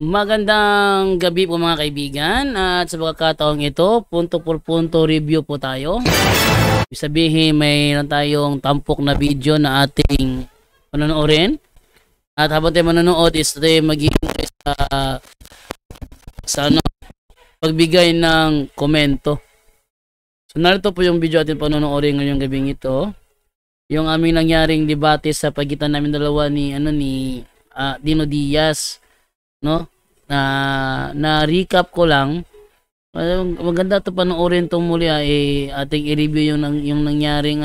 Magandang gabi po mga kaibigan, at sa pagkakataong ito, punto por punto review po tayo. Ibig sabihin, mayroon tayong tampok na video na ating panonoodin. At habang tayo manonood is tayo mag-iingay sa pagbigay ng komento. So narito po yung video ating panonoodin ngayong gabing ito. Yung aming nangyaring debate sa pagitan namin dalawa ni Dino Diaz, no? Na recap ko lang. Maganda to panoorin tong muli, ating i-review yung nangyaring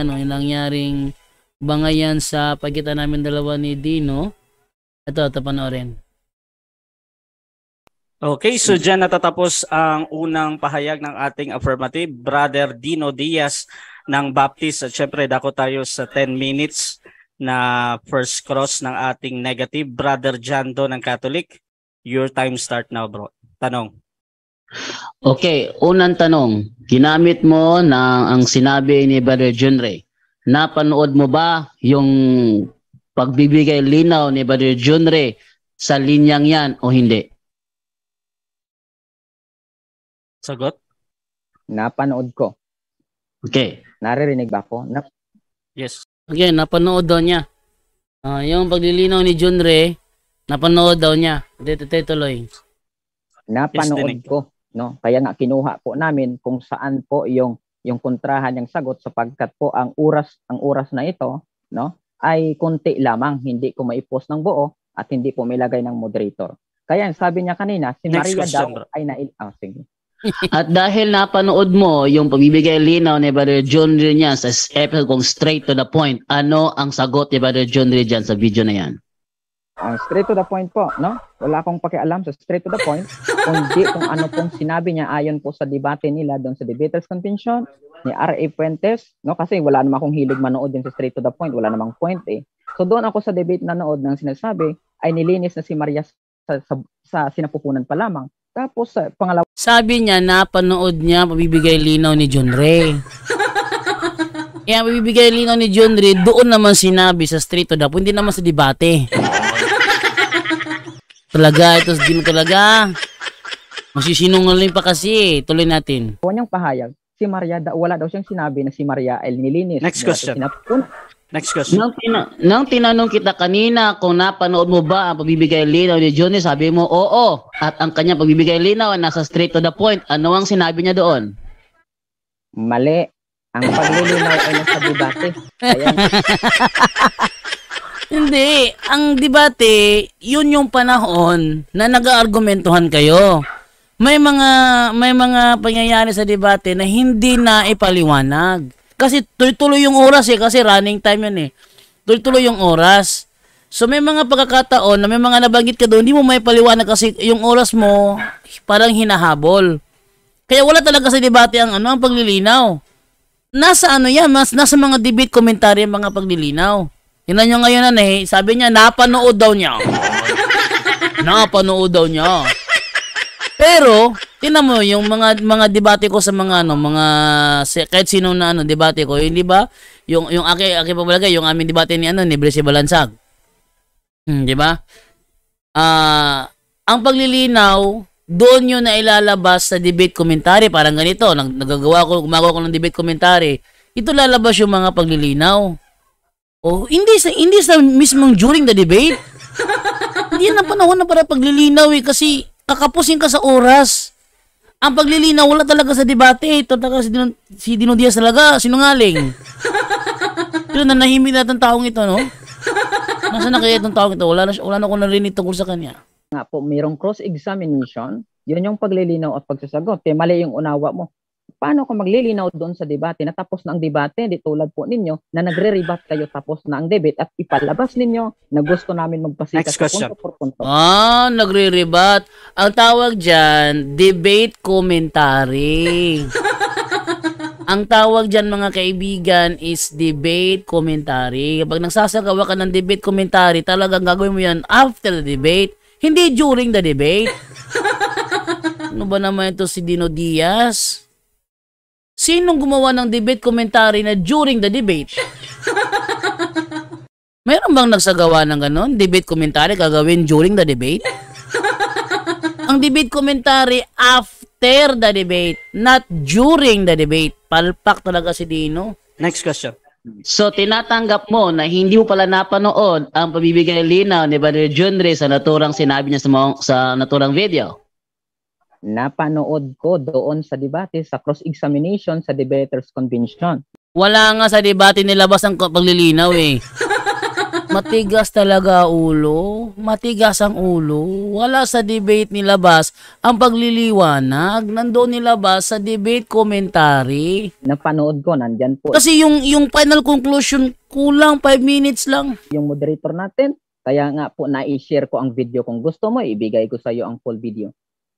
bangayan sa pagitan namin dalawa ni Dino. Ito panoorin. Okay, so dyan natatapos ang unang pahayag ng ating affirmative, Brother Dino Diaz ng Baptist. At syempre, dako tayo sa 10 minutes na first cross ng ating negative, Brother Jando ng Catholic. Your time start now, bro. Tanong. Okay, unang tanong. Ginamit mo ang sinabi ni Brother Junre. Napanood mo ba yung pagbibigay linaw ni Brother Junre sa linyang yan o hindi? Sagot? Napanood ko. Okay. Naririnig ba ako? Yes. Okay, napanood daw niya. Yung paglilinaw ni Junre, napanood daw niya. Tuloy. Napanood ko, no? Kaya nga kinuha po namin kung saan po yung kontrahan ng sagot, sapagkat po ang oras na ito, no, ay konti lamang, hindi ko maipost ng buo at hindi po milagay ng moderator. Kaya sabi niya kanina, si Next Maria question, daw bro. ay sige. At dahil napanood mo yung pagbibigay linaw ni Brother Junre niya sa episode kong straight to the point, ano ang sagot ni Brother Junre dyan sa video na yan? Straight to the point po, no? Wala akong pakialam sa straight to the point, kundi kung ano pong sinabi niya ayon po sa debate nila doon sa Debaters Convention ni R.A. Fuentes, no? Kasi wala naman akong hilig manood din sa straight to the point, wala namang point eh. So doon ako sa debate na nood ng sinasabi ay nilinis na si Maria sa sinapupunan pa lamang. Tapos sa pangalawa, sabi niya napanood niya pagbibigay linaw ni Junre. Kaya pagbibigay linaw ni Junre, doon naman sinabi sa straight to the point, hindi naman sa debate. Talaga, ito Dino talaga. Masisinungaling pa kasi. Tuloy natin. niyang pahayag, si Maria, wala daw siyang sinabi na si Maria ay nilinis. Next question. Next question. Nang tinanong kita kanina kung napanood mo ba ang pagbibigay linaw ni Johnny, sabi mo oo. At ang kanya pagbibigay linaw ay nasa straight to the point. Ano ang sinabi niya doon? Mali. Ang paglilinaw ay nasa debate. Ayan. Hindi. Ang debate, yun yung panahon na nag-aargumentuhan kayo. May mga pangyayari sa debate na hindi na ipaliwanag. Kasi tuloy-tuloy yung oras kasi running time yun Tuloy-tuloy yung oras. So may mga pagkakataon na may mga nabanggit ka doon, hindi mo may paliwanag kasi yung oras mo parang hinahabol. Kaya wala talaga sa debate ang paglilinaw. Nasa nasa mga debate commentary ang mga paglilinaw. Tingnan nyo ngayon sabi niya napanood daw niya. Napanood daw niya. Pero, tingnan mo yung mga debate ko sa mga kahit sino na debate ko, hindi ba? Yung aki pabalaga, yung aming debate ni Brese Balansag. Di ba? Ang paglilinaw, doon yun na ilalabas sa debate commentary, parang ganito, gumagawa ko ng debate commentary. Ito lalabas yung mga paglilinaw. Oh, hindi sa mismong during the debate. Hindi na panahon na para paglilinaw kasi kakapusin ka sa oras. Ang paglilinaw wala talaga sa debate. Ito talaga si Dino Diaz talaga, sinungaling. Pero nanahimik na itong taong ito, no? Nasaan na kaya itong taong ito? Wala na akong narinig tungkol sa kanya. Nga po, mayroong cross-examination, yun yung paglilinaw at pagsasagot. Mali yung unawa mo. Paano kung maglilinaw doon sa debate na tapos na ang debate, di tulad po ninyo na nagre-rebut kayo tapos na ang debate at ipalabas ninyo na gusto namin magpasikat sa punto por punto. Nagre-rebut. Ang tawag dyan, debate commentary. Ang tawag dyan mga kaibigan is debate commentary. Kapag nagsasagawa ka ng debate commentary, talagang gagawin mo yan after the debate, hindi during the debate. Ano ba naman ito si Dino Diaz? Sinong gumawa ng debate commentary na during the debate? Meron bang nagsagawa ng ganon? Debate commentary gagawin during the debate? Ang debate commentary after the debate, not during the debate. Palpak talaga si Dino. Next question. So, tinatanggap mo na hindi mo pala napanood ang pabibigay linaw ni Brother Junre sa naturang sinabi niya sa naturang video? Napanood ko doon sa debate, sa cross-examination sa debaters convention. Wala nga sa debate nilabas ang paglilinaw eh. Matigas talaga ulo. Matigas ang ulo. Wala sa debate nilabas ang pagliliwanag. Nandoon nilabas sa debate commentary. Napanood ko, nandyan po. Kasi yung final conclusion kulang 5 minutes lang. Yung moderator natin, kaya nga po na-share ko ang video. Kung gusto mo, ibigay ko sa iyo ang full video.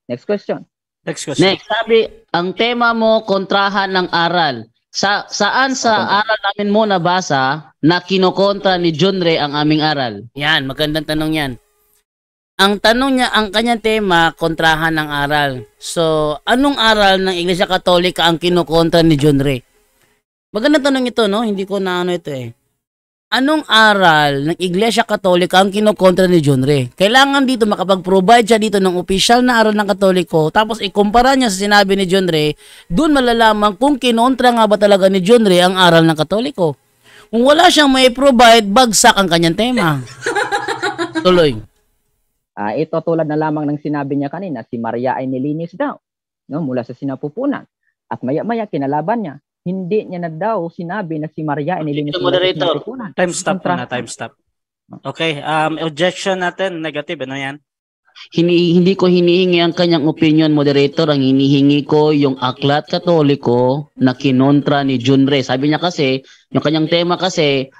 Next question. Next question. Next, sabi, ang tema mo, kontrahan ng aral. Saan sa aral namin mo nabasa na kinokontra ni Junre ang aming aral? Yan, magandang tanong yan. Ang tanong niya, ang kanyang tema, kontrahan ng aral. So, anong aral ng Iglesia Katolika ang kinokontra ni Junre? Magandang tanong ito, no? Hindi ko na ano ito eh. Anong aral ng Iglesia Katolika ang kinokontra ni Junre? Kailangan dito makapag-provide siya dito ng opisyal na aral ng Katoliko, tapos ikumpara niya sa sinabi ni Junre, doon malalaman kung kinontra nga ba talaga ni Junre ang aral ng Katoliko. Kung wala siyang may provide, bagsak ang kanyang tema. Tuloy. Ito tulad na lamang ng sinabi niya kanina, si Maria ay nilinis daw, no, mula sa sinapupunan. At maya-maya kinalaban niya. Hindi niya na daw sinabi na si Maria ay nilinis mula sa sinapupunan. Time stop na, time stop. Okay, objection natin, negative, ano yan? Hindi ko hinihingi ang kanyang opinion, moderator. Ang hinihingi ko yung aklat Katoliko na kinontra ni Junre. Sabi niya kasi, yung kanyang tema kasi...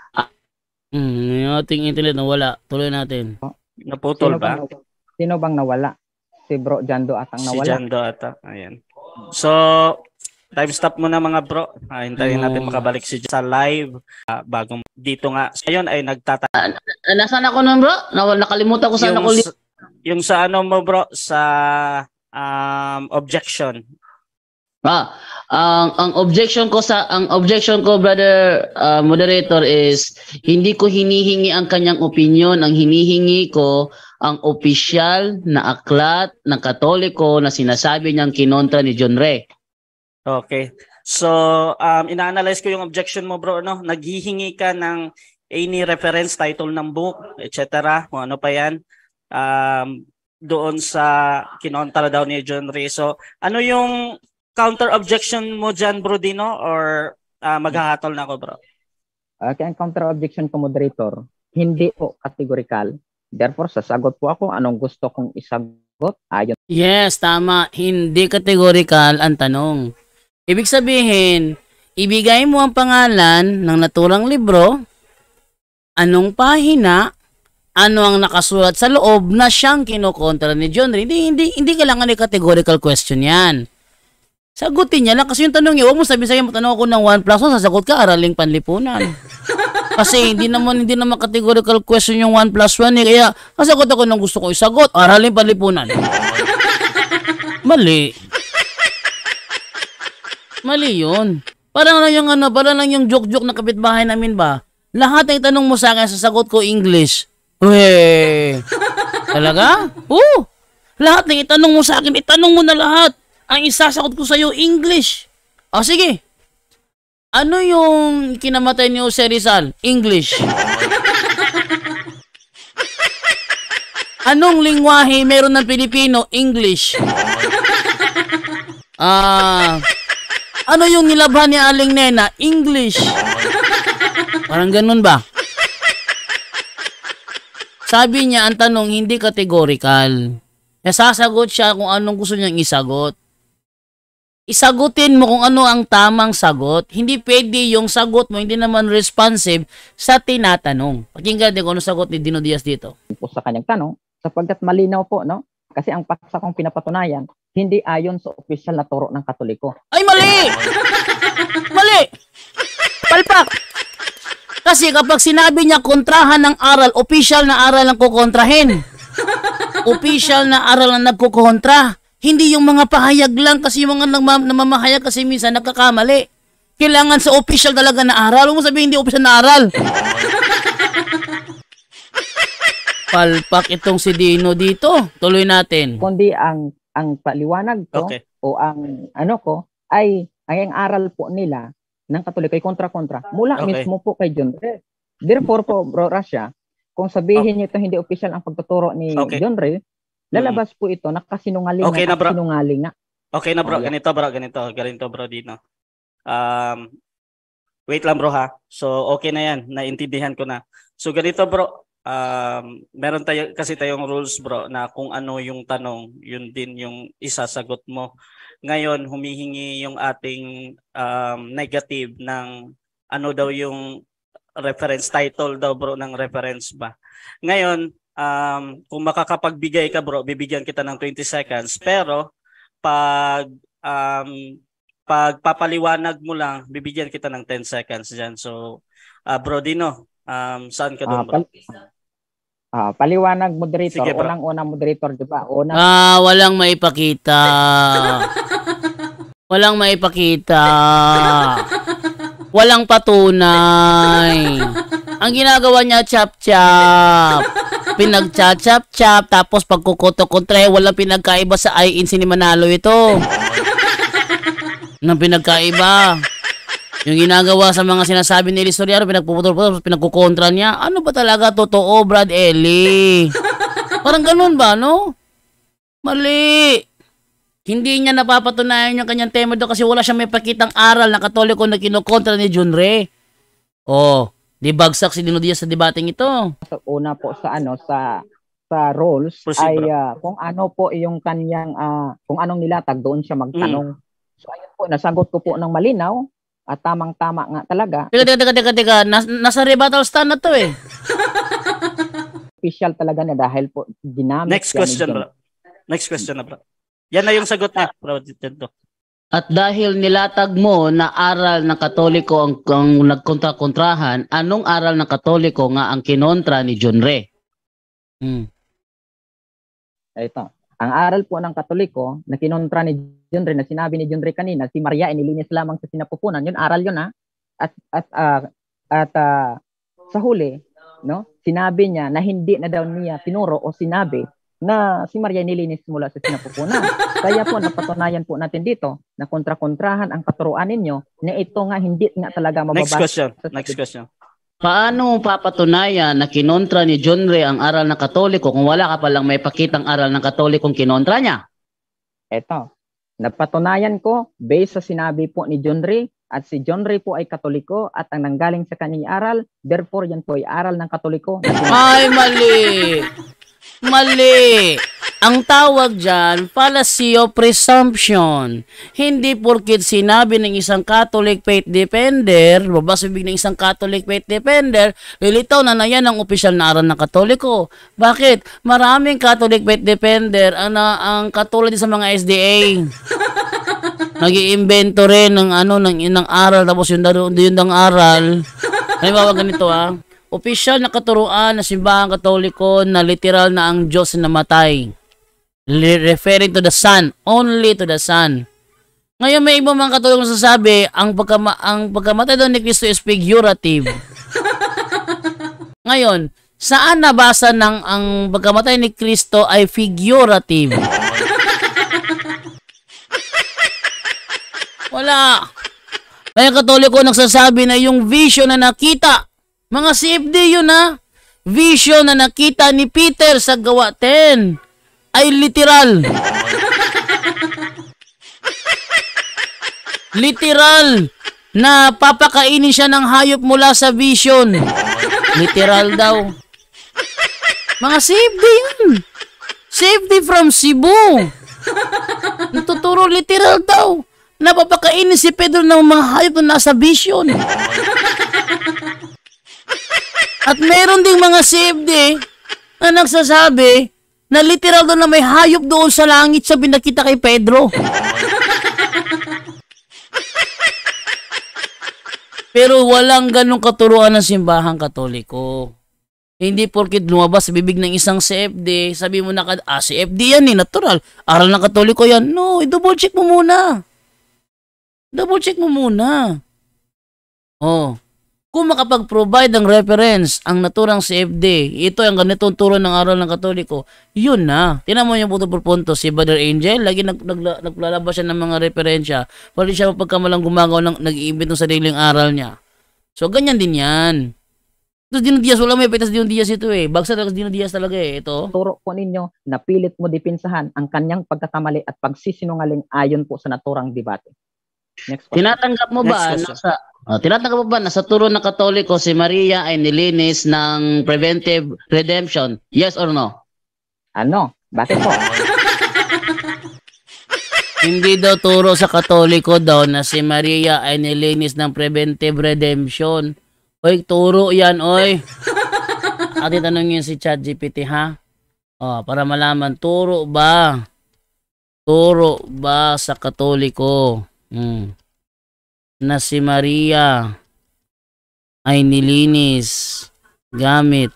Yung ating internet nawala. Tuloy natin. Naputol ba? Sino bang nawala? Si Bro Jando atang nawala. Si Jando ata, ayan. So, time stop muna mga bro. Hintayin natin makabalik si sa live bagong dito nga. Ngayon ay Nasaan ako nun bro? Nakalimutan ko saan ako. Yung sa ano mo bro, sa objection. Ang objection ko brother moderator is hindi ko hinihingi ang kanyang opinion. Ang hinihingi ko ang opisyal na aklat ng Katoliko na sinasabi niyang kinontra ni Junre. Okay. So, ina-analyze ko yung objection mo bro, no? Naghihingi ka ng any reference, title ng book, etc. Kung ano pa yan. Doon sa kinontra daw ni Junre. So, ano yung counter objection mo dyan bro Dino? Or maghahatol na ako bro? Kaya ang counter objection ko moderator, hindi po categorical. Therefore, sasagot po ako anong gusto kong isagot. Ayon. Yes, tama. Hindi categorical ang tanong. Ibig sabihin, ibigay mo ang pangalan ng naturang libro, anong pahina, ano ang nakasulat sa loob na siyang kinokontra ni Junre. Hindi kailangan ni categorical question yan. Sagutin niya lang kasi yung tanong niya, huwag mo sabihin sa'yo, matanong ako ng 1+1, sasagot ka, araling panlipunan. Kasi hindi naman categorical question yung 1+1 eh. Kaya kasagot ako ng gusto ko isagot, araling panlipunan. Mali yun. Parang lang yung joke-joke na kapitbahay namin ba? Lahat ng itanong mo sa akin, sasagot ko English. Uy! Talaga? Oo! Lahat ng itanong mo sa akin, itanong mo na lahat. Ang isasagot ko sa'yo, English. O sige. Ano yung kinamatay ni Jose Rizal? English. Anong lingwahe meron ng Pilipino? English. Ano yung nilabhan ni Aling Nena? English. Parang ganun ba? Sabi niya, ang tanong hindi categorical. Sasagot siya kung anong gusto niyang isagot. Isagutin mo kung ano ang tamang sagot. Hindi pwede yung sagot mo, hindi naman responsive sa tinatanong. Pakinggan din kung ano sagot ni Dino Diaz dito. Po sa kanyang tanong, sapagkat malinaw po, no? Kasi ang paksa kong pinapatunayan, hindi ayon sa opisyal na turo ng Katoliko. Ay, mali! Mali! Palpak! Kasi kapag sinabi niya kontrahan ng aral, opisyal na aral ang kukontrahin. Opisyal na aral ang nagkukontra. Hindi yung mga pahayag lang kasi yung mga namamahayag kasi minsan nagkakamali. Kailangan sa opisyal talaga na aral. Huwag mo sabihin hindi opisyal na aral. Palpak itong si Dino dito. Tuloy natin. Kundi ang paliwanag ko Okay. o ang ano ko ay ang aral po nila ng Katoliko ay kontra-kontra mula Okay. mismo po kay John Ray. Therefore po, Bro Rasha, kung sabihin niyo ito hindi official ang pagtuturo ni Okay. John Ray, lalabas po ito nakasinungaling Okay na, bro. sinungaling nga. Okay na bro, Oh, yeah. ganito bro Dino. Wait lang bro ha. So okay na yan, naintindihan ko na. So ganito bro, meron tayong rules bro na kung ano yung tanong, yun din yung isasagot mo. Ngayon humihingi yung ating negative ng ano daw yung reference title daw bro ng reference ba. Ngayon, kung makakapagbigay ka bro, bibigyan kita ng 20 seconds pero pag pagpapaliwanag mo lang, bibigyan kita ng 10 seconds diyan. So, Bro Dino, saan ka doon, bro? Paliwanag moderator, Sige, bro. unang moderator, di ba? Walang maipakita. Walang maipakita. Walang patunay. Ang ginagawa niya, chap-chap. Pinagcha-chap-chap, tapos pagkukoto-kontra, walang pinagkaiba sa INC ni Manalo ito. Nang pinagkaiba. Yung ginagawa sa mga sinasabi ni Lisoriano, pinagpuputol-putol, pinagkukontra niya. Ano ba talaga totoo, Brad Eli? Parang ganun ba, no? Mali. Hindi niya napapatunayan yung kanyang tema doon kasi wala siyang may pakitang aral na Katoliko na kinukontra ni John Ray. Oh, di bagsak si Dino Diaz sa debating ito. Una po sa roles Proceed, ay bro. kung ano po yung kanyang kung anong nilatag doon siya magtanong. So ayun po, nasagot ko po ng malinaw at tamang-tama nga talaga. Teka. Nasa rebuttal stand na to eh. Official talaga na dahil po ginamit. Next question, bro. Next question na, bro. Yan na yung sagot niya, bro. Dito. At dahil nilatag mo na aral ng Katoliko ang nagkontra-kontrahan, anong aral ng Katoliko nga ang kinontra ni John Ray? Ito. Ang aral po ng Katoliko na kinontra ni John Ray, na sinabi ni John Ray kanina, si Maria inilinis lamang sa sinapupunan. Yun, aral yun ha. At sa huli, no, sinabi niya na hindi na daw niya tinuro o sinabi na si Maria nilinis mula sa sinapupunan. Kaya po napatunayan po natin dito na kontra-kontrahan ang katuruan ninyo na ito nga hindi nga talaga mababasa. Next question. Paano mo papatunayan na kinontra ni John Ray ang aral ng Katoliko kung wala ka palang may pakitang aral ng Katolikong kinontra niya? Eto, napatunayan ko based sa sinabi po ni John Ray at si John Ray po ay Katoliko at ang nanggaling sa kanyang aral, therefore yan po ay aral ng Katoliko. Ay, mali. Mali. Ang tawag dyan, fallacy of presumption. Hindi porkit sinabi ng isang Catholic faith defender, babas bibig ng isang Catholic faith defender, lilitaw na yan ang opisyal na aral ng Katoliko. Bakit? Maraming Catholic faith defender ang katulad din sa mga SDA. Nag-iimbento rin ng ng aral, tapos yun ang aral. Halimbawa ganito opisyal na katuruan na simbahang Katoliko na literal na ang Diyos namatay. Referring to the Son, only to the Son. Ngayon may ibang mga Katoliko na sasabi, ang pagkamatay doon ni Kristo is figurative. Ngayon, saan nabasa ng ang pagkamatay ni Kristo ay figurative? Wala. May Katoliko nagsasabi na yung vision na nakita, mga CFD yun vision na nakita ni Peter sa Gawa 10 ay literal. Literal na papakainin siya ng hayop mula sa vision. Literal daw. Mga CFD yun. CFD from Cebu. Natuturo literal daw. Napapakainin si Pedro ng mga hayop na nasa vision. At meron ding mga CFD na nagsasabi na literal doon na may hayop doon sa langit sa pinakita kay Pedro. Pero walang ganong katuruan ng simbahang Katoliko. Hindi porkit lumabas sa bibig ng isang CFD, sabi mo na, CFD yan natural. Aral ng Katoliko yan. No, i-double check mo muna. Double check mo muna. Oh. Kung makapag-provide ng reference ang naturang CFD, ito ang ganitong turo ng aral ng Katoliko, yun na. Tinan mo yung punto por punto, si Brother Angel, lagi naglalabas siya ng mga referensya, pwede siya mapagkamalang gumagawa ng nag-iimbit ng sariling aral niya. So, ganyan din yan. Ito, Dino Diaz, wala may petas Dino Diaz ito eh. Bagsa talaga Dino Diaz talaga eh, ito. Turo po ninyo na pilit mo dipinsahan ang kanyang pagkakamali at pagsisinungaling ayon po sa naturang debate. Next question. Tinatanggap mo ba tinatanggap mo ba na sa turo ng Katoliko si Maria ay nilinis ng preventive redemption? Yes or no? Ano? Bakit po? Hindi daw turo sa Katoliko daw na si Maria ay nilinis ng preventive redemption. Oy, turo yan, oy. Ate tanongin si ChatGPT, ha? Oh, para malaman, turo ba? Turo ba sa Katoliko? Na si Maria ay nilinis gamit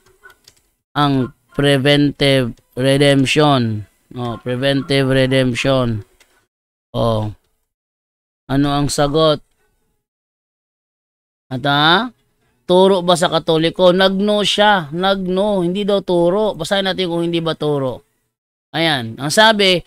ang preventive redemption. Oh, preventive redemption. Oh. Ano ang sagot? At turo ba sa Katoliko? Nagno siya. Nagno. Hindi daw turo. Basahin natin kung hindi ba turo. Ayan. Ang sabi,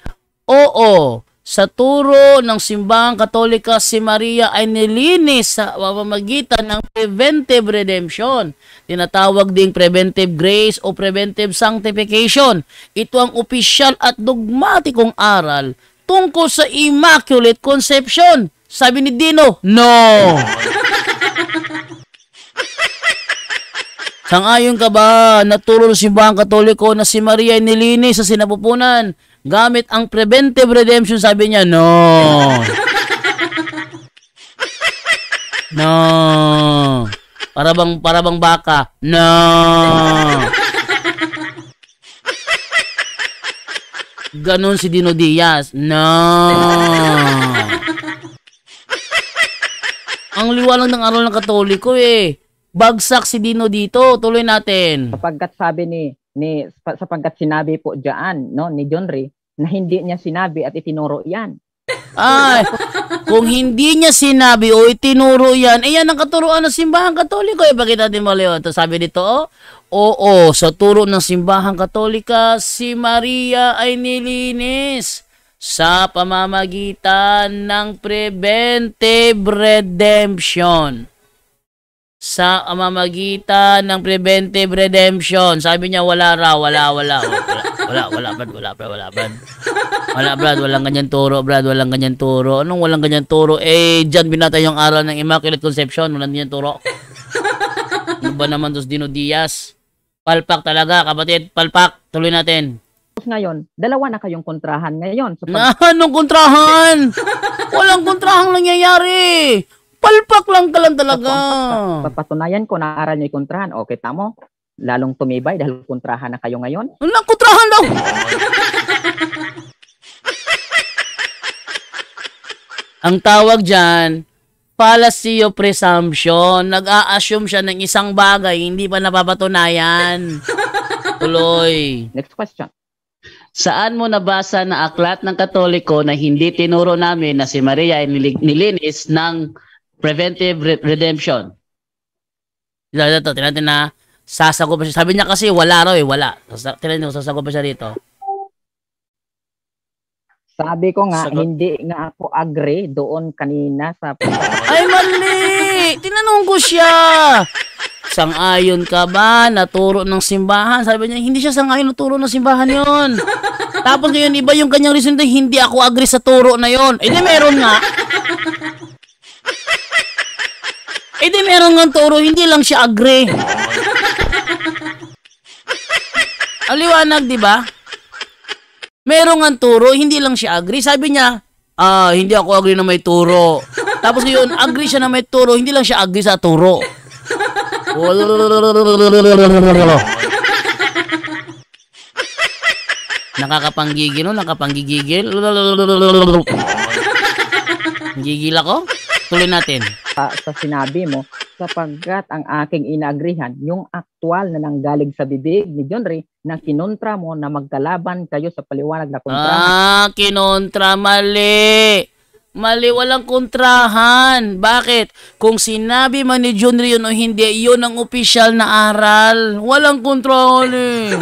oo. Sa turo ng simbahang Katolika, si Maria ay nilinis sa pamamagitan ng preventive redemption. Tinatawag ding preventive grace o preventive sanctification. Ito ang opisyal at dogmatikong aral tungkol sa Immaculate Conception. Sabi ni Dino, no! Sangayon ka ba na turo ng simbahang Katoliko na si Maria ay nilinis sa sinapupunan gamit ang preventive redemption? Sabi niya, no. No. Para bang baka. No. Ganon si Dino Diaz. No. Ang liwanag ng aral ng Katoliko eh. Bagsak si Dino dito. Tuloy natin. Sapagkat sabi sapagkat sinabi po diyan, no, ni John Ray, na hindi niya sinabi at itinuro yan. Ay, kung hindi niya sinabi o itinuro yan, yan ang katuruan ng simbahang Katoliko. Bakit natin maliw? Ito sabi dito, oo, sa turo ng simbahang Katolika, si Maria ay nilinis sa pamamagitan ng preventive redemption. Sa pamamagitan ng preventive redemption. Sabi niya, wala raw, wala, Brad, walang ganyan turo, Brad, walang ganyan turo. Anong walang ganyan turo? Diyan binata yung aral ng Immaculate Conception, walang ganyan turo. Ano ba naman dos Dino Diaz? Palpak talaga, kapatid, palpak. Tuloy natin. Ngayon, dalawa na kayong kontrahan ngayon. Anong kontrahan? Walang kontrahang nangyayari. Palpak lang ka lang talaga. Papatunayan ko na aral niyo yung kontrahan. Okay, tamo. Lalong tumibay dahil kontrahan na kayo ngayon. Anong kontrahan daw? Ang tawag dyan, fallacy of presumption. Nag-a-assume siya ng isang bagay, hindi pa napapatunayan. Tuloy. Next question. Saan mo nabasa na aklat ng Katoliko na hindi tinuro namin na si Maria ay nilinis ng preventive redemption? Ito, tinatin na sasagot pa siya. Sabi niya kasi wala raw wala. Tinatin na sasagot pa siya dito. Sabi ko nga, hindi nga ako agree doon kanina sa... Ay, mali! Tinanong ko siya. Sang-ayon ka ba na turo ng simbahan? Sabi niya, hindi siya sang-ayon na turo ng simbahan yon. Tapos ngayon, iba yung kanyang reason na hindi ako agree sa turo na yon. Di meron nga. Di meron nga turo, hindi lang siya agree. Aliwanag, di ba? Meron nga turo, hindi lang siya agree. Sabi niya, hindi ako agree na may turo. Tapos ngayon, agree siya na may turo, hindi lang siya agree sa turo. Nakakapanggigil, no? Nakapanggigigil. Gigil ako? Tuloy natin. Sa sinabi mo, sapagkat ang aking inaagrihan, yung aktual na nanggaling sa bibig ni John Ray, na kinontra mo na magkalaban kayo sa paliwanag na kontra. Kinontra, mali. Mali, walang kontrahan. Bakit? Kung sinabi man ni John Ray yun o hindi, yun ang opisyal na aral. Walang kontrahan eh.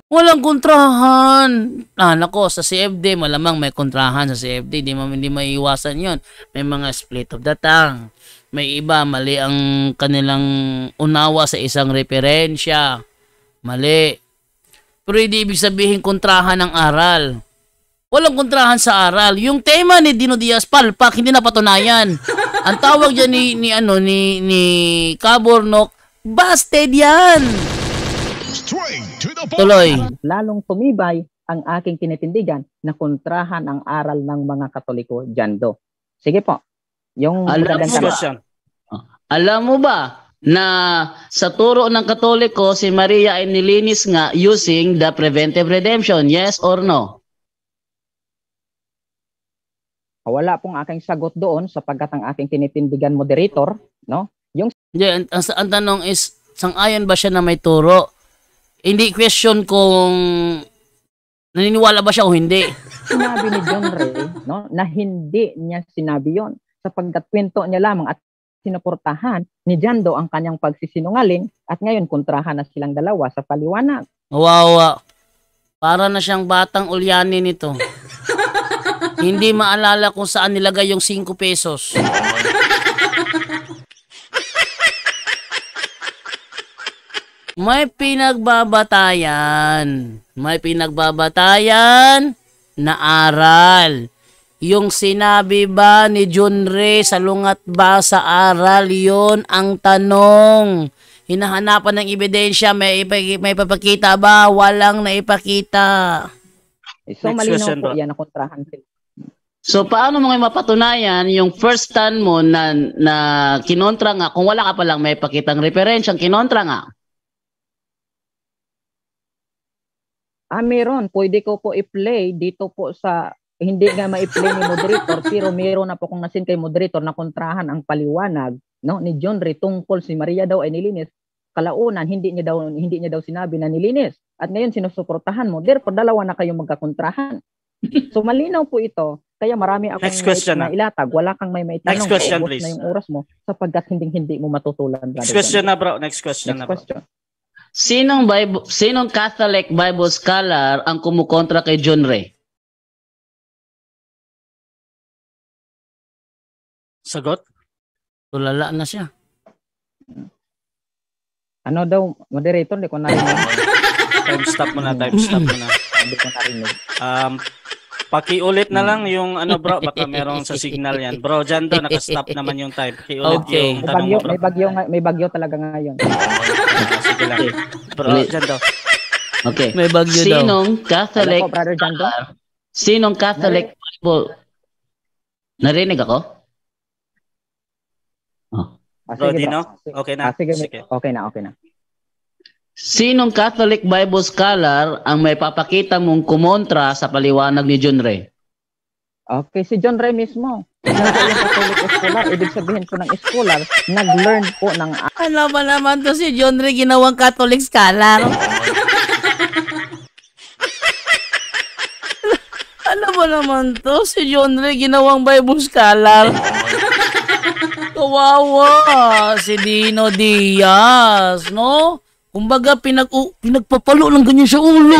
Walang kontrahan. Nako, sa CFD, malamang may kontrahan sa CFD. Hindi maiiwasan yun. May mga split of the tongue. May iba, mali ang kanilang unawa sa isang referensya. Mali. Pero hindi ibig sabihin kontrahan ng aral. Walang kontrahan sa aral. Yung tema ni Dino Diaz, palpak, hindi napatunayan. Ang tawag dyan ni Cabornok, busted yan. Tuloy. Lalong tumibay ang aking tinitindigan na kontrahan ang aral ng mga Katoliko, Jando. Sige po. Yung alam mo ba na sa turo ng Katoliko, si Maria ay nilinis nga using the preventive redemption? Yes or no? Wala pong aking sagot doon sapagkat ang aking tinitindigan moderator, no? Ang tanong is, sang-ayon ba siya na may turo? Hindi question kung naniniwala ba siya o hindi. Sinabi ni John Ray, no, na hindi niya sinabi yon sapagkat kwento niya lamang at sinuportahan ni Jando ang kanyang pagsisinungaling at ngayon kontrahan na silang dalawa sa paliwanag. Wow. Para na siyang batang ulyani nito. Hindi maalala kung saan nilagay yung 5 pesos. May pinagbabatayan. May pinagbabatayan na aral. Yung sinabi ba ni John Ray, salungat ba sa aral? Yun ang tanong. Hinahanapan ng ebidensya, may papakita ba? Walang naipakita. So malinaw po yan na kontrahan sila. So paano mo ngayon mapatunayan yung first stand mo na kinontra nga kung wala ka palang may pakitang referensyang kinontra nga? Meron. Pwede ko po i-play dito po sa, hindi nga ma-i-play ni moderator, pero meron na po kung nasin kay moderator na kontrahan ang paliwanag, no, ni John Ray tungkol si Maria daw ay nilinis. Kalaunan, hindi niya daw sinabi na nilinis. At ngayon sinusuportahan mo. Therefore, dalawa na kayong magkakontrahan. So malinaw po ito. Kaya marami akong na ilatag. Wala kang may tanong. Next question, please. Na yung oras mo sapagkat hindi mo matutulan. Next question na, bro. Next question. Sinong Catholic Bible scholar ang kumukontra kay John Ray? Sagot? Tulala na siya. Ano daw, moderator? Hindi ko narinig. Time stop mo na. Hindi ko narinig. Pakiulit na lang yung bro, baka merong sa signal yan. Bro, Jando, naka-stop naman yung time. Pakiulit Okay. yung tanong mo, bro. May bagyo talaga ngayon. Sige lang. Bro, Jando. Okay. May bagyo daw. Sinong Catholic Bible? Narinig ako? Bro, Dino? Okay na. Sige. Okay na. Sinong Catholic Bible scholar ang may papakita mong kumontra sa paliwanag ni John Ray? Okay, si John Ray mismo. Catholic scholar, ibig sabihin po ng scholar, nag-learn po ng... Ano ba naman to si John Ray ginawang Catholic scholar? Ano ba naman to si John Ray ginawang Bible scholar? Kawawa si Dino Diaz, no? Kumbaga, pinagpapalo ng ganyan sa ulo.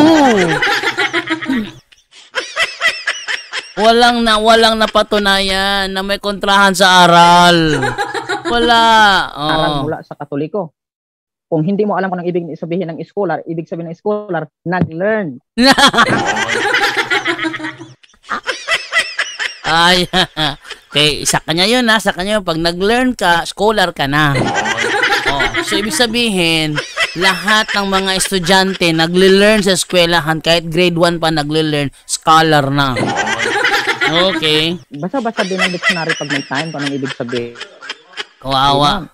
Walang napatunayan na may kontrahan sa aral. Wala. Aral mula sa Katoliko. Kung hindi mo alam kung anong ibig sabihin ng scholar, nag-learn. Ay, okay, sa kanya yun ha. Sa kanya yun, pag nag-learn ka, scholar ka na. So, ibig sabihin, lahat ng mga estudyante nagle-learn sa eskwelahan, kahit grade 1 pa nagle-learn, scholar na. Okay. Basta-basta din ang dictionary pag may time kung anong ibig sabihin. Kawawa.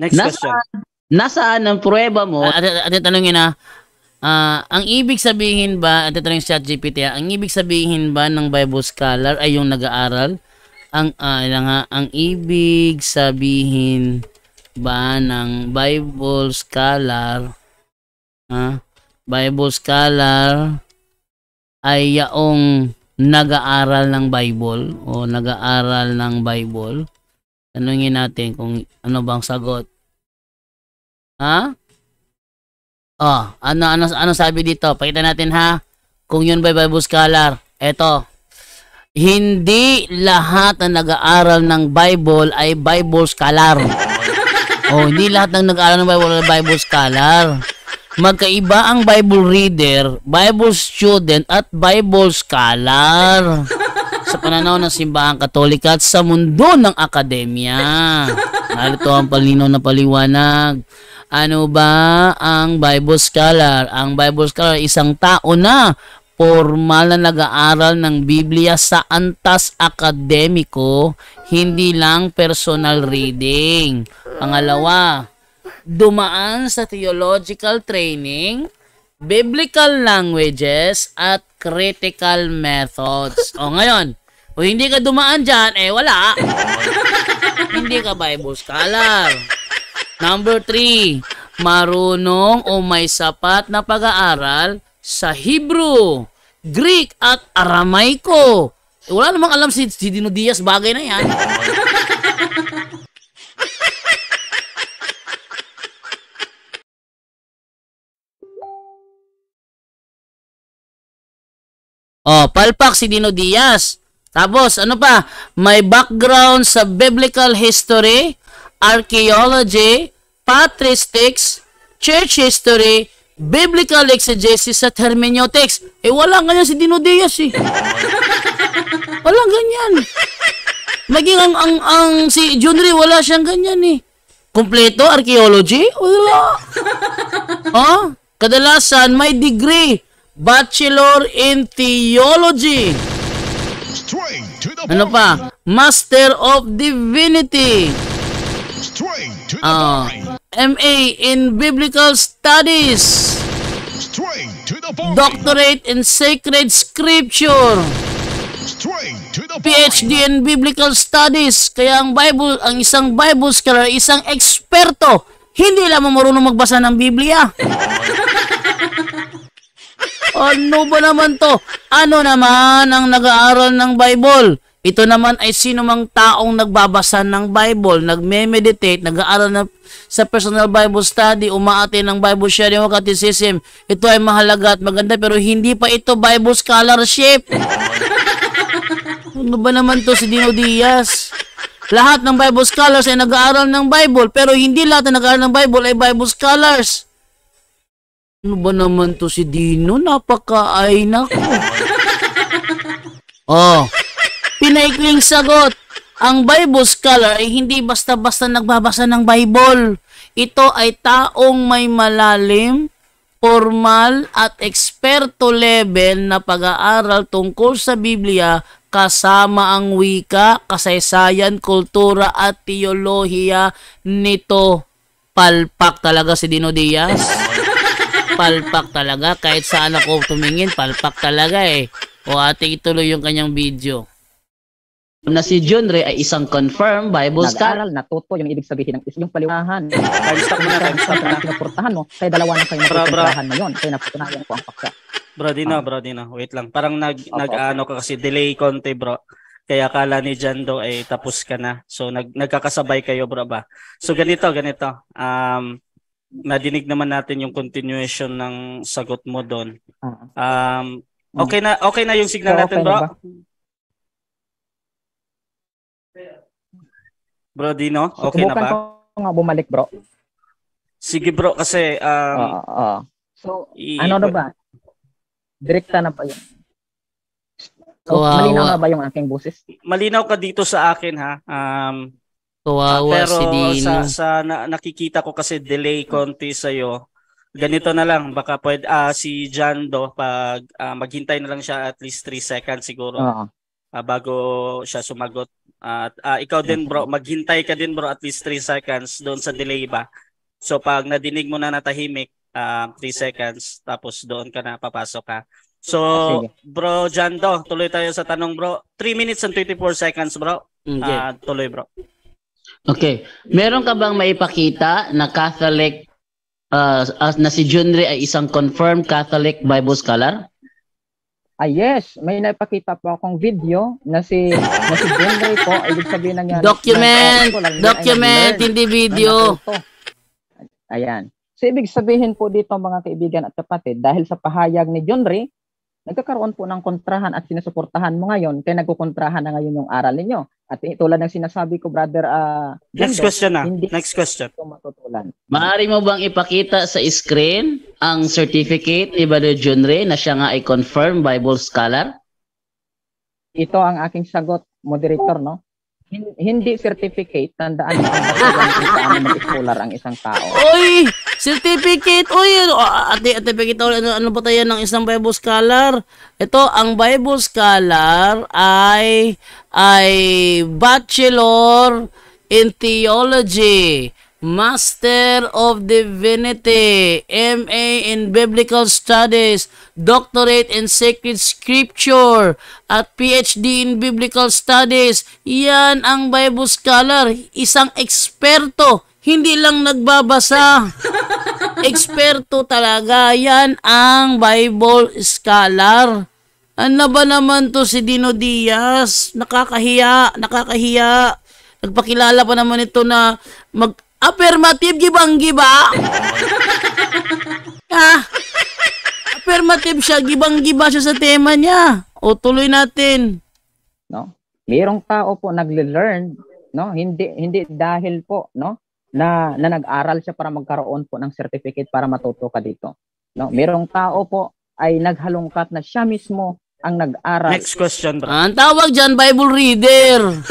Next question. Nasaan ang pruweba mo? Tanungin na, ang ibig sabihin ba, tanungin sa ChatGPT, ang ibig sabihin ba ng Bible scholar ay yung nag-aaral? Ang ibig sabihin ba ng Bible scholar ay yaong nag-aaral ng Bible o nag-aaral ng Bible? Tanungin natin kung ano bang sagot. Ha? Oh, ano sabi dito? Pakita natin ha. Kung yun ba Bible scholar. Eto. Hindi lahat na nag-aaral ng Bible ay Bible scholar. Oh, hindi lahat ng nag-aaral ng Bible ay Bible scholar. Magkaiba ang Bible reader, Bible student at Bible scholar. Sa pananaw ng Simbahang Katolika at sa mundo ng akademya. Narito ang palinaw na paliwanag. Ano ba ang Bible scholar? Ang Bible scholar ay isang tao na formal na nag-aaral ng Biblia sa antas akademiko, hindi lang personal reading. Pangalawa, dumaan sa theological training, biblical languages, at critical methods. O ngayon, kung hindi ka dumaan dyan, wala. Hindi ka Bible scholar. Number 3, marunong o may sapat na pag-aaral sa Hebrew, Greek at Aramaiko. Wala namang alam si Dino Diaz, bagay na yan. Palpak si Dino Diaz. Tapos, ano pa? May background sa biblical history, archaeology, patristics, church history, biblical exegesis at hermeneutics. Wala ganyan si Dino Diaz eh. Wala ganyan. Maging ang si Junri, wala siyang ganyan eh. Kompleto, archaeology? Wala. Kadalasan may degree, Bachelor in Theology. Ano pa? Master of Divinity. MA in Biblical Studies. Doctorate in Sacred Scripture. PhD in Biblical Studies. Kaya ang isang Bible scholar, isang eksperto, hindi lamang marunong magbasa ng Biblia. Ano ba naman to? Ano naman ang nag-aaral ng Bible? Ito naman ay sino mang taong nagbabasa ng Bible, nagme-meditate, nag-aaral sa personal Bible study, umaate ng Bible sharing o catechism. Ito ay mahalaga at maganda pero hindi pa ito Bible scholarship. Ano ba naman to si Dino Diaz? Lahat ng Bible scholars ay nag-aaral ng Bible pero hindi lahat na nag-aaral ng Bible ay Bible scholars. Ano ba naman to si Dino? Napaka-ay nako. Pinaikling sagot. Ang Bible scholar ay hindi basta-basta nagbabasa ng Bible. Ito ay taong may malalim, formal at eksperto level na pag-aaral tungkol sa Biblia kasama ang wika, kasaysayan, kultura at teolohiya nito. Palpak talaga si Dino Diaz. Palpak talaga. Kahit saan ako tumingin, palpak talaga eh. Ating ituloy yung kanyang video. Na si John Ray ay isang confirmed Bible scholar. Nag-aaral, natuto yung ibig sabihin ng yung paliwahan. Time-stop muna, time-stop muna. Pinuportahan mo, kaya dalawa na kayo napupuntahan na yun. Kaya naputunayan ko ang paksa. Bro Dino, wait lang. Parang nag-ano ka kasi delay konti, bro. Kaya akala ni Jando ay tapos ka na. So nagkakasabay kayo, bro ba? So ganito. Nadinig naman natin yung continuation ng sagot mo doon. Okay na yung signal natin, bro. Bro Dino, okay na ba? Subukan ko nga bumalik, bro. Sige, bro, kasi So, ano na ba? Direkta na pa yun. So, malinaw na ba yung aking boses? Malinaw ka dito sa akin, ha? Pero si Dino. Nakikita ko kasi delay konti sa'yo. Ganito na lang, baka pwede, si Jando, pag maghintay na lang siya at least 3 seconds siguro. Bago siya sumagot. At ikaw din, bro, maghintay ka din, bro, at least 3 seconds doon sa delay ba. So pag nadinig mo na natahimik, 3 seconds, tapos doon ka na, papasok ka. So, bro Jando, tuloy tayo sa tanong, bro. 3 minutes and 24 seconds, bro. Tuloy, bro. Okay. Meron ka bang maipakita na Catholic, na si John Ray ay isang confirmed Catholic Bible scholar? Yes, may naipakita po akong video na si John Ray po, ibig sabihin na niya Document, hindi video. Ayan. So, ibig sabihin po dito mga kaibigan at kapatid, dahil sa pahayag ni John Ray, nagkakaroon po ng kontrahan at sinusuportahan mo ngayon, kaya nagkukontrahan na ngayon yung aral ninyo. At tulad ng sinasabi ko, brother, next question na. Next question. Matutulan. Maaari mo bang ipakita sa screen ang certificate ni Brother John Ray na siya nga ay confirmed Bible scholar? Ito ang aking sagot, moderator, no? Hindi certificate, tandaan mo ang basihan kung paano mag-scholar ang isang tao. Oy! Certificate! Oy! Ate, ano ba tayo ng isang Bible scholar? Ito, ang Bible scholar ay Bachelor in Theology, Master of Divinity, MA in Biblical Studies, Doctorate in Sacred Scripture, at PhD in Biblical Studies. Yan ang Bible scholar. Isang eksperto. Hindi lang nagbabasa. Eksperto talaga. Yan ang Bible scholar. Ano ba naman to si Dino Diaz? Nakakahiya. Nagpakilala pa naman ito na affirmative gibang-giba. Affirmative siya, gibang-giba siya sa tema niya. O tuloy natin. No? Mayroong tao po nagle-learn, no? Hindi dahil po, no? Na nag-aral siya para magkaroon po ng certificate para matuto ka dito. No? Mayroong tao po ay naghalongkat na siya mismo ang nag-aral. Next question, bro. Ang tawag dyan, Bible reader.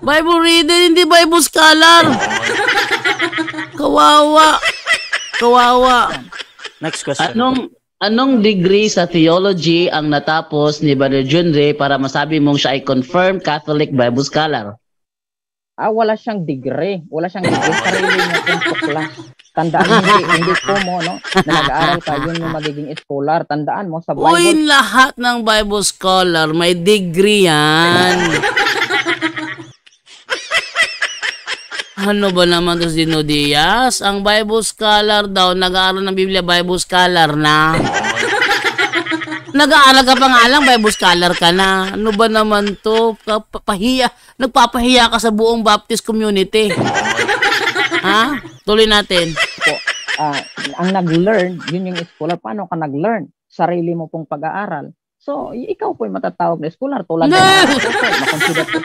Bible reader, hindi Bible scholar. Kawawa. Next question. Anong degree sa theology ang natapos ni Brother John Ray para masabi mong siya ay confirmed Catholic Bible scholar? Wala siyang degree. Sarili niya pong tuklas. Tandaan, hindi po mo, no? Na nag-aaral ka, yun yung magiging scholar. Tandaan mo sa Bible. Uy, lahat ng Bible scholar may degree yan. Ano ba naman to si Dino Diaz? Ang Bible scholar daw, nag-aaral ng Biblia, Bible scholar na. Nag-aaral ka pa nga lang, Bible scholar ka na. Ano ba naman to? Nagpapahiya ka sa buong Baptist community. Ha? Tuloy natin. Ang nag-learn, yun yung scholar. Paano ka nag-learn? Sarili mo pong pag-aaral. So, ikaw po yung matatawag na scholar tulad ng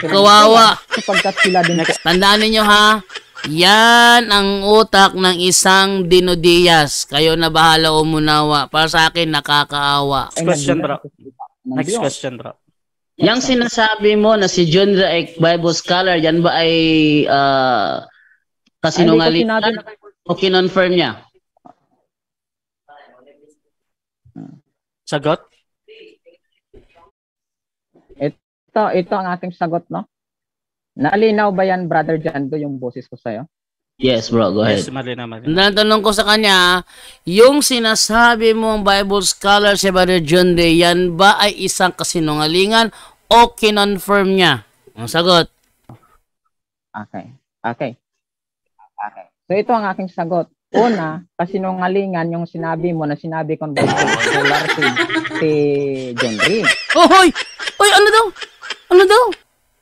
kawawa. Sapagkat sila din po. Tandaan ninyo ha, yan ang utak ng isang Dino Diaz. Kayo na bahala umunawa. Para sa akin, nakakaawa. Next question, bro. Yang sinasabi mo na si John Ray Bible scholar, yan ba ay kasinungalingan o kinonfirm niya? Sagot? Ito ang aking sagot, no? Naalinaw ba yan, Brother Jando, yung boses ko sa'yo? Yes, bro. Go ahead. Yes, malinaw. Natanong ko sa kanya, yung sinasabi mong Bible scholar si Brother John Ray, yan ba ay isang kasinungalingan o kinonfirm niya? Ang sagot. Okay. So, ito ang aking sagot. Una, kasinungalingan yung sinabi mo na sinabi kong Bible scholar si John Ray. Hoy, ano daw?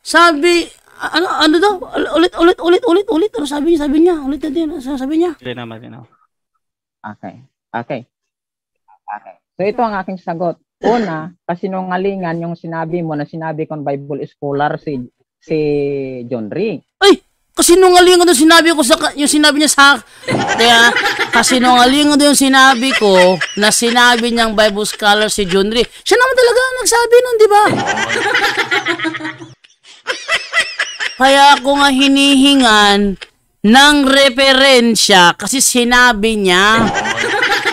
Sabi, ano daw? Ulit. Ano sabi niya? Ulit natin. Sabi niya. Malinaw. Okay. So, ito ang aking sagot. Una, kasinungalingan yung sinabi mo na sinabi kong Bible scholar si John Ray. Ay! Kasinungalingan doon sinabi ko yung sinabi niya sa kaya kasinungalingan doon yung sinabi ko na sinabi niyang Bible scholar si John Ray. Siya naman talaga nagsabi nun, di ba? Kaya ako nga hinihingan ng referensya kasi sinabi niya.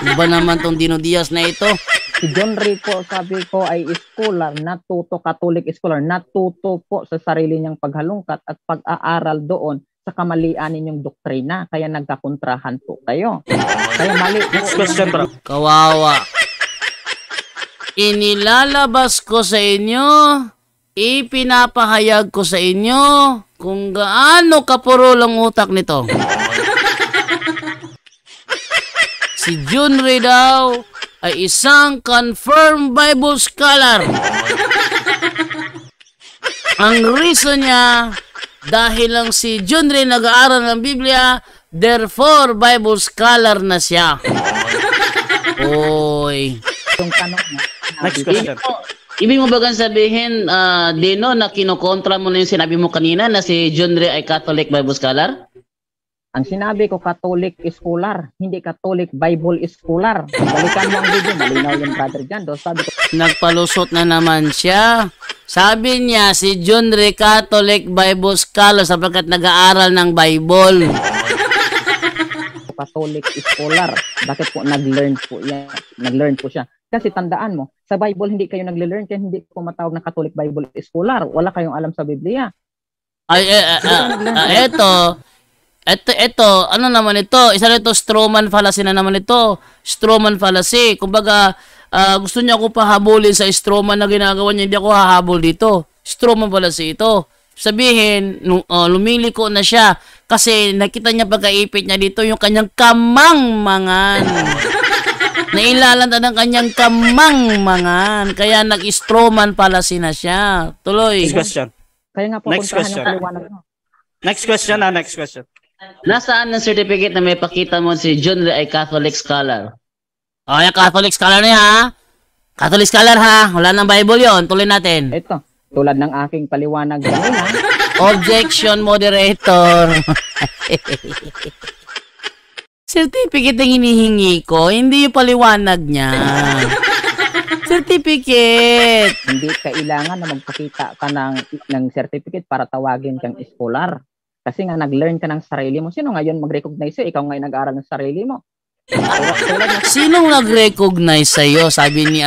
Ano ba naman tong Dino Diaz na ito? Si John Ray po, sabi ko, ay scholar, natuto, Catholic scholar, natuto po sa sarili niyang paghalungkat at pag-aaral doon sa kamalian ninyong doktrina. Kaya nagkakontrahan po kayo. Kaya mali. Next question, bro. Kawawa. Inilalabas ko sa inyo, ipinapahayag ko sa inyo kung gaano kapurol ang utak nito. Si John Ray daw, ay isang confirmed Bible scholar. Ang reason niya, dahil lang si John Ray nag-aaral ng Biblia, therefore Bible scholar na siya. Oy. Yung tanong na, Next question. Ibig mo bagang sabihin, Dino, na kinokontra mo na yung sinabi mo kanina na si John Ray ay Catholic Bible scholar? ang sinabi ko Catholic scholar, hindi Catholic Bible scholar. Balikan mo ang video, malinaw yung brother dyan. Do, sabi ko, Nagpalusot na naman siya. Sabi niya, si John Ray Catholic Bible scholar sapagkat nag-aaral ng Bible. Catholic scholar. Bakit po nag-learn po yan? Nag-learn po siya. Kasi tandaan mo, sa Bible hindi kayo nag-learn kaya hindi ko matawag na Catholic Bible scholar. Wala kayong alam sa Biblia. Ay, eto, ano naman ito? Isa na ito, Strawman fallacy na naman ito. Strawman fallacy. Kumbaga, gusto niya ako pahabulin sa strawman na ginagawa niya, hindi ako hahabol dito. Strawman fallacy ito. Sabihin, lumiliko na siya kasi nakita niya pagkaipit niya dito yung kanyang kamangmangan. Nailalanda ng kanyang kamangmangan. Kaya nag-strawman fallacy na siya. Tuloy. Next question. Kaya nga po, Next puntahan question. yung paliwanag mo. Next question next question. Nasaan ang certificate na may pakita mo si John Ray ay Catholic scholar? O, yung Catholic scholar niya, ha? Catholic scholar, ha? Wala nang Bible yon. Tuloy natin. Ito, tulad ng aking paliwanag kanina, Objection, moderator. Certificate ang hinihingi ko, hindi yung paliwanag niya. Certificate. hindi kailangan na magpakita ka ng certificate para tawagin kang scholar. Kasi nga nag-learn ka ng sarili mo. Sino ngayon mag-recognize sa'yo? Ikaw ngayon nag-aaral ng sarili mo. Sinong nag-recognize sa'yo? Sabi ni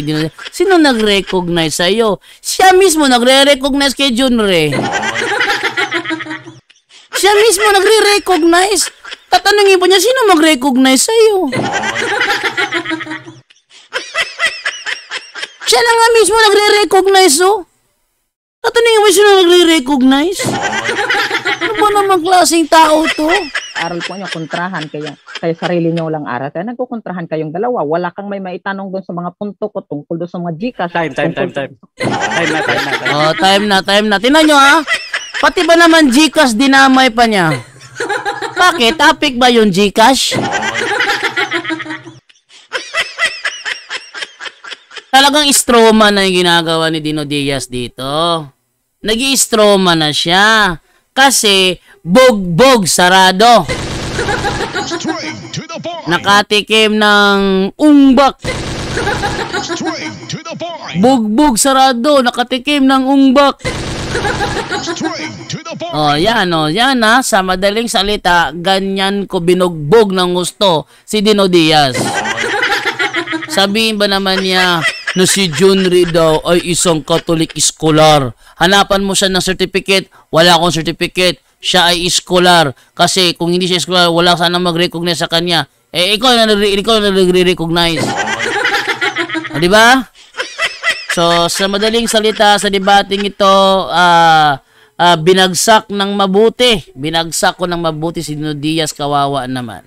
Dino. Sino nag-recognize sa'yo? Siya mismo nagre-recognize kay John Ray. Siya mismo nagre-recognize. Tatanungin po niya, sino mag-recognize sa'yo? Siya na nga mismo nagre-recognize, oh. Tatanungin mo, sino nagre-recognize? Ano ba namang klaseng tao to? Aral po niyo, kontrahan kaya sarili niyo lang aral. Kaya nagkukontrahan kayong dalawa. Wala kang may maitanong doon sa mga punto ko tungkol doon sa mga Gcash. Time. Oh, time na. Tingnan nyo, ha? Pati ba naman Gcash dinamay pa niya? Bakit? Topic ba yung Gcash? Talagang stroma na yung ginagawa ni Dino Diaz dito. Nag-i-stroma na siya. Kasi bugbog sarado. Straight to the point. Nakatikim ng ungbak. Straight to the point. Bugbog sarado. Nakatikim ng ungbak. Straight to the point. Oh, yan ha. Sa madaling salita, ganyan ko binugbog ng gusto si Dino Diaz. Sabihin ba naman niya na si John Ray daw ay isang Catholic scholar? Hanapan mo siya ng certificate. Wala akong certificate. Siya ay scholar. Kasi kung hindi siya scholar, wala sana mag-recognize sa kanya. Eh, ikaw na nagre-recognize. O, diba? So, sa madaling salita, sa debating ito, binagsak ng mabuti. Binagsak ko ng mabuti si Dino Diaz, kawawa naman.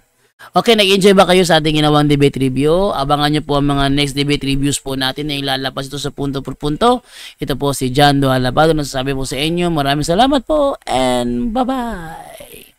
Okay, nag-enjoy ba kayo sa ating ginawang debate review? Abangan nyo po ang mga next debate reviews po natin na ilalabas ito sa punto por punto. Ito po si John Do Alabado. Nasasabi po sa inyo, maraming salamat po and bye-bye!